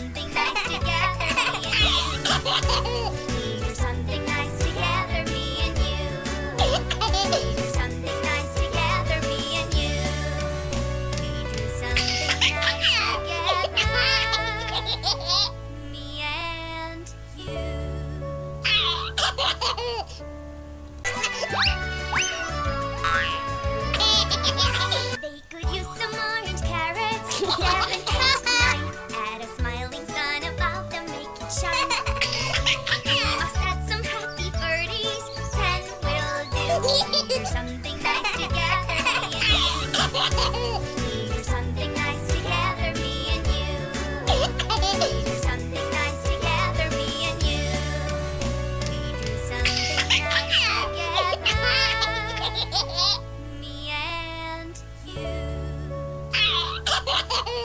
something nice together, me and you. We do something nice together, me and you. We do something nice together, me and you. We do something nice together, me and you. They could use some orange carrots. 7, 8, 9. Add a smiling sun above them, make it shine. You must add some happy birdies. 10 will do. Here's some